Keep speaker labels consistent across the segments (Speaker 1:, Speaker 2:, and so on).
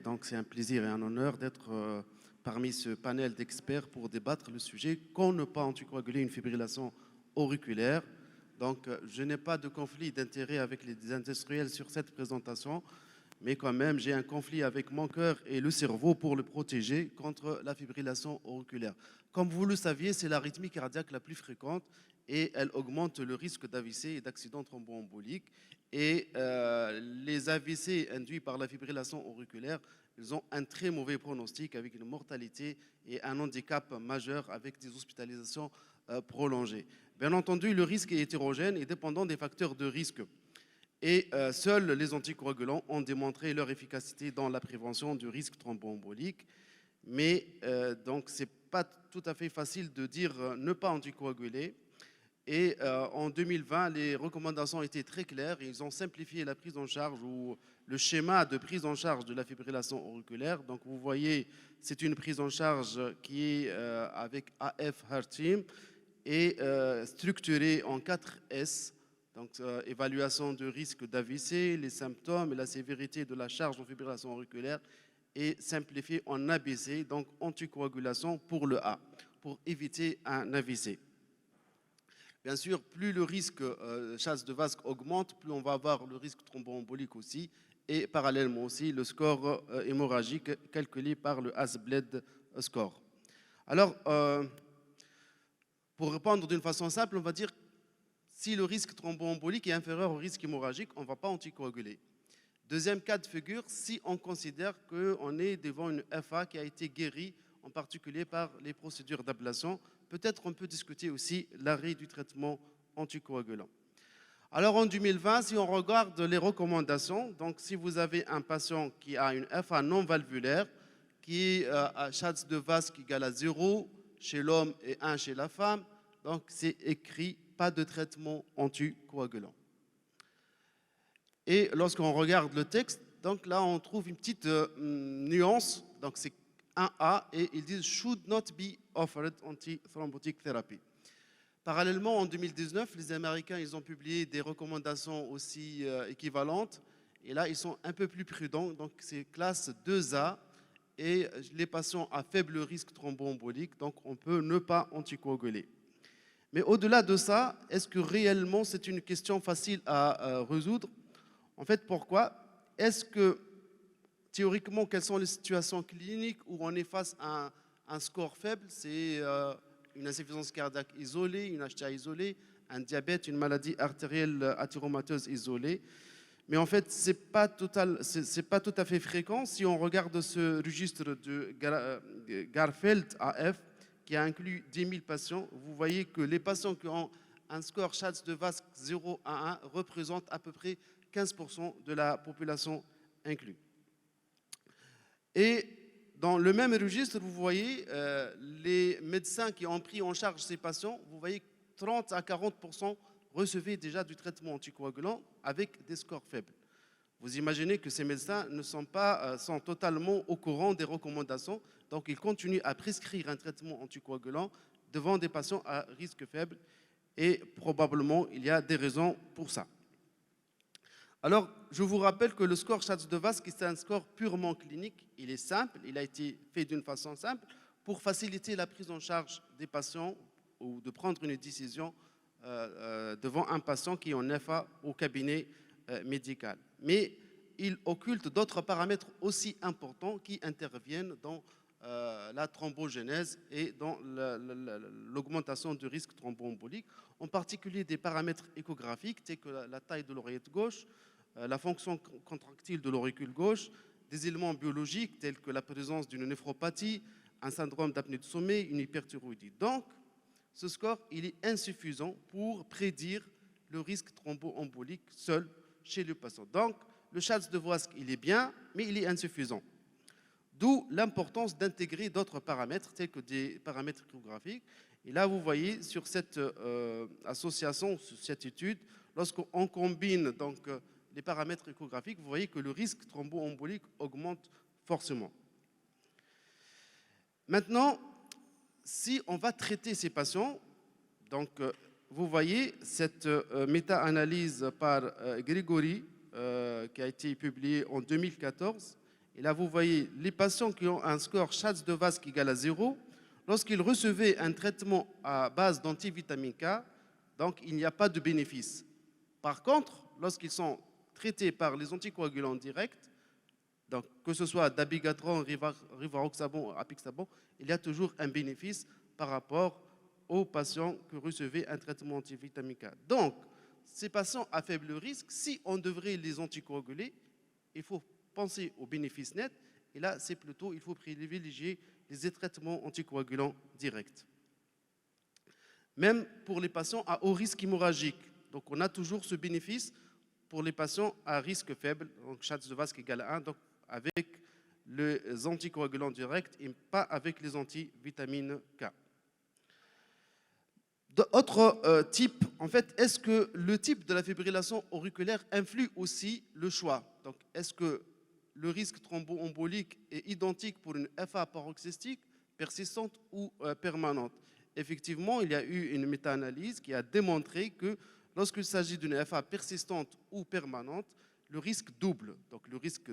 Speaker 1: Donc, c'est un plaisir et un honneur d'être parmi ce panel d'experts pour débattre le sujet qu'on ne pas anticoaguler une fibrillation auriculaire. Donc, je n'ai pas de conflit d'intérêt avec les industriels sur cette présentation, mais quand même, j'ai un conflit avec mon cœur et le cerveau pour le protéger contre la fibrillation auriculaire. Comme vous le saviez, c'est l'arythmie cardiaque la plus fréquente et elle augmente le risque d'AVC et d'accident thromboembolique. Et les AVC induits par la fibrillation auriculaire, ils ont un très mauvais pronostic avec une mortalité et un handicap majeur avec des hospitalisations prolongées. Bien entendu, le risque est hétérogène et dépendant des facteurs de risque. Et seuls les anticoagulants ont démontré leur efficacité dans la prévention du risque thromboembolique. Mais donc, ce n'est pas tout à fait facile de dire ne pas anticoaguler. Et en 2020, les recommandations étaient très claires. Ils ont simplifié la prise en charge ou le schéma de prise en charge de la fibrillation auriculaire. Donc, vous voyez, c'est une prise en charge qui est avec AF Heart Team et structurée en 4 S. Donc, évaluation de risque d'AVC, les symptômes et la sévérité de la charge en fibrillation auriculaire et simplifié en ABC, donc anticoagulation pour le A, pour éviter un AVC. Bien sûr, plus le risque chasse de vasque augmente, plus on va avoir le risque thromboembolique aussi, et parallèlement aussi le score hémorragique calculé par le Hasbled score. Alors, pour répondre d'une façon simple, on va dire si le risque thromboembolique est inférieur au risque hémorragique, on ne va pas anticoaguler. Deuxième cas de figure, si on considère qu'on est devant une FA qui a été guérie, en particulier par les procédures d'ablation, peut-être on peut discuter aussi l'arrêt du traitement anticoagulant. Alors en 2020, si on regarde les recommandations, donc si vous avez un patient qui a une FA non valvulaire, qui a chasse de vasque égale à 0 chez l'homme et 1 chez la femme, donc c'est écrit pas de traitement anticoagulant. Et lorsqu'on regarde le texte, donc là on trouve une petite nuance, donc c'est 1A et ils disent should not be offered antithrombotic therapy. Parallèlement, en 2019, les Américains ils ont publié des recommandations aussi équivalentes et là ils sont un peu plus prudents, donc c'est classe 2A et les patients à faible risque thromboembolique, donc on peut ne pas anticoaguler. Mais au-delà de ça, est-ce que réellement c'est une question facile à résoudre? En fait, pourquoi? Est-ce que, théoriquement, quelles sont les situations cliniques où on est face à un score faible? C'est une insuffisance cardiaque isolée, une HTA isolée, un diabète, une maladie artérielle athéromateuse isolée. Mais en fait, ce n'est pas tout à fait fréquent. Si on regarde ce registre de Garfeld AF, qui a inclus 10 000 patients, vous voyez que les patients qui ont un score Schatz de Vasque 0 à 1 représentent à peu près 15% de la population inclue. Et dans le même registre, vous voyez les médecins qui ont pris en charge ces patients, vous voyez 30 à 40% recevaient déjà du traitement anticoagulant avec des scores faibles. Vous imaginez que ces médecins ne sont pas sont totalement au courant des recommandations, donc ils continuent à prescrire un traitement anticoagulant devant des patients à risque faible et probablement il y a des raisons pour ça. Alors, je vous rappelle que le score Schatz de Vasque, c'est un score purement clinique, il est simple, il a été fait d'une façon simple pour faciliter la prise en charge des patients ou de prendre une décision devant un patient qui est en FA au cabinet médical. Mais il occulte d'autres paramètres aussi importants qui interviennent dans la thrombogénèse et dans l'augmentation du risque thromboembolique, en particulier des paramètres échographiques tels que la taille de l'oreillette gauche, la fonction contractile de l'auricule gauche, des éléments biologiques tels que la présence d'une néphropathie, un syndrome d'apnée de sommeil, une hyperthyroïdie. Donc, ce score il est insuffisant pour prédire le risque thromboembolique seul chez le patient. Donc, le Schatz de Vasque, il est bien, mais il est insuffisant. D'où l'importance d'intégrer d'autres paramètres, tels que des paramètres échographiques. Et là, vous voyez, sur cette association, sur cette étude, lorsqu'on combine donc, les paramètres échographiques, vous voyez que le risque thromboembolique augmente forcément. Maintenant, si on va traiter ces patients, donc vous voyez cette méta-analyse par Grégory qui a été publiée en 2014. Et là, vous voyez, les patients qui ont un score Schatz de Vask égal à 0, lorsqu'ils recevaient un traitement à base d'antivitamine K, donc il n'y a pas de bénéfice. Par contre, lorsqu'ils sont traités par les anticoagulants directs, donc que ce soit dabigatran, rivaroxaban, apixaban, il y a toujours un bénéfice par rapport aux patients qui recevaient un traitement antivitamine K. Donc, ces patients à faible risque, si on devrait les anticoaguler, il faut penser aux bénéfices nets. Et là, c'est plutôt, il faut privilégier les traitements anticoagulants directs. Même pour les patients à haut risque hémorragique. Donc, on a toujours ce bénéfice pour les patients à risque faible, donc Schatz de Vask égale à 1, donc avec les anticoagulants directs et pas avec les antivitamines K. Autre type, en fait, est-ce que le type de la fibrillation auriculaire influe aussi le choix? Donc, est-ce que le risque thromboembolique est identique pour une FA paroxystique, persistante ou permanente? Effectivement, il y a eu une méta-analyse qui a démontré que lorsqu'il s'agit d'une FA persistante ou permanente, le risque double. Donc, le risque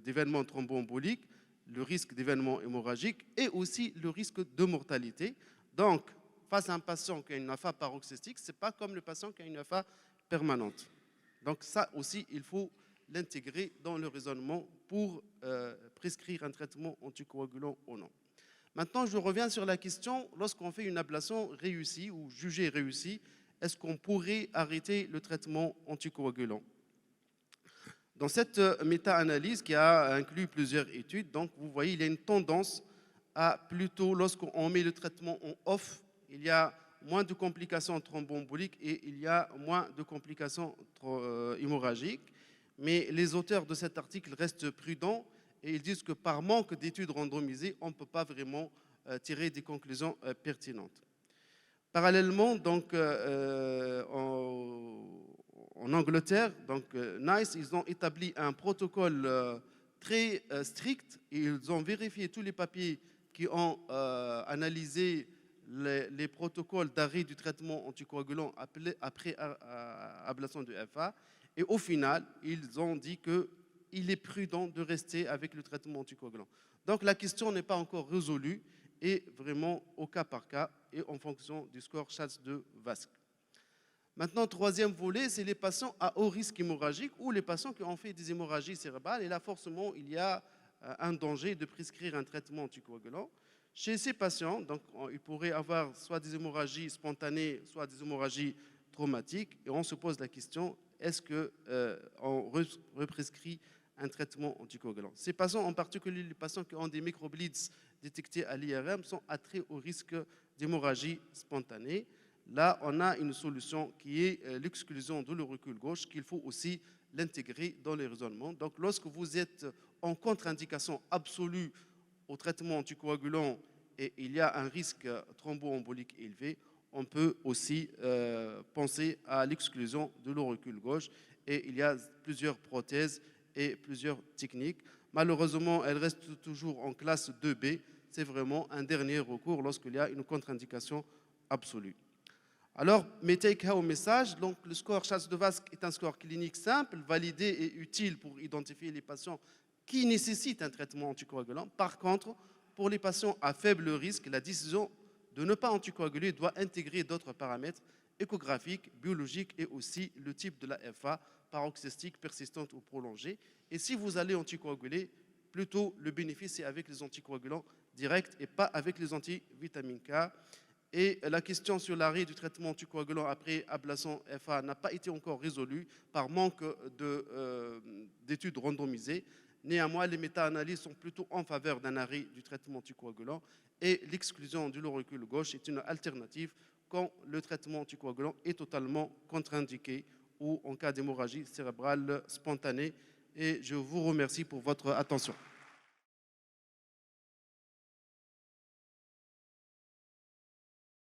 Speaker 1: d'événement thromboembolique, le risque d'événement hémorragique et aussi le risque de mortalité. Donc, face à un patient qui a une FA paroxystique, ce n'est pas comme le patient qui a une FA permanente. Donc ça aussi, il faut l'intégrer dans le raisonnement pour prescrire un traitement anticoagulant ou non. Maintenant, je reviens sur la question, lorsqu'on fait une ablation réussie ou jugée réussie, est-ce qu'on pourrait arrêter le traitement anticoagulant? Dans cette méta-analyse qui a inclus plusieurs études, donc vous voyez, il y a une tendance à plutôt, lorsqu'on met le traitement en off, il y a moins de complications thromboemboliques et il y a moins de complications hémorragiques. Mais les auteurs de cet article restent prudents et ils disent que par manque d'études randomisées, on ne peut pas vraiment tirer des conclusions pertinentes. Parallèlement, donc, en Angleterre, donc NICE, ils ont établi un protocole très strict et ils ont vérifié tous les papiers qui ont analysé les protocoles d'arrêt du traitement anticoagulant après ablation de FA. Et au final, ils ont dit qu'il est prudent de rester avec le traitement anticoagulant. Donc la question n'est pas encore résolue et vraiment au cas par cas et en fonction du score Schatz de Vask. Maintenant, troisième volet, c'est les patients à haut risque hémorragique ou les patients qui ont fait des hémorragies cérébrales. Et là, forcément, il y a un danger de prescrire un traitement anticoagulant. Chez ces patients, donc, ils pourraient avoir soit des hémorragies spontanées, soit des hémorragies traumatiques. Et on se pose la question, est-ce qu'on represcrit un traitement anticoagulant? Ces patients, en particulier les patients qui ont des microbleeds détectés à l'IRM, sont à très haut risque d'hémorragie spontanée. Là, on a une solution qui est l'exclusion de l'auricule gauche, qu'il faut aussi l'intégrer dans les raisonnements. Donc, lorsque vous êtes en contre-indication absolue au traitement anticoagulant et il y a un risque thromboembolique élevé, on peut aussi penser à l'exclusion de l'auricule gauche. Et il y a plusieurs prothèses et plusieurs techniques. Malheureusement, elles restent toujours en classe 2B. C'est vraiment un dernier recours lorsqu'il y a une contre-indication absolue. Alors, mes take-home message, donc le score Schatz de Vask est un score clinique simple, validé et utile pour identifier les patients qui nécessitent un traitement anticoagulant. Par contre, pour les patients à faible risque, la décision de ne pas anticoaguler doit intégrer d'autres paramètres échographiques, biologiques et aussi le type de la FA, paroxystique, persistante ou prolongée. Et si vous allez anticoaguler, plutôt le bénéfice est avec les anticoagulants directs et pas avec les antivitamines K. Et la question sur l'arrêt du traitement anticoagulant après ablation FA n'a pas été encore résolue par manque d'études randomisées. Néanmoins, les méta-analyses sont plutôt en faveur d'un arrêt du traitement anticoagulant et l'exclusion de l'auricule gauche est une alternative quand le traitement anticoagulant est totalement contre-indiqué ou en cas d'hémorragie cérébrale spontanée. Et je vous remercie pour votre attention.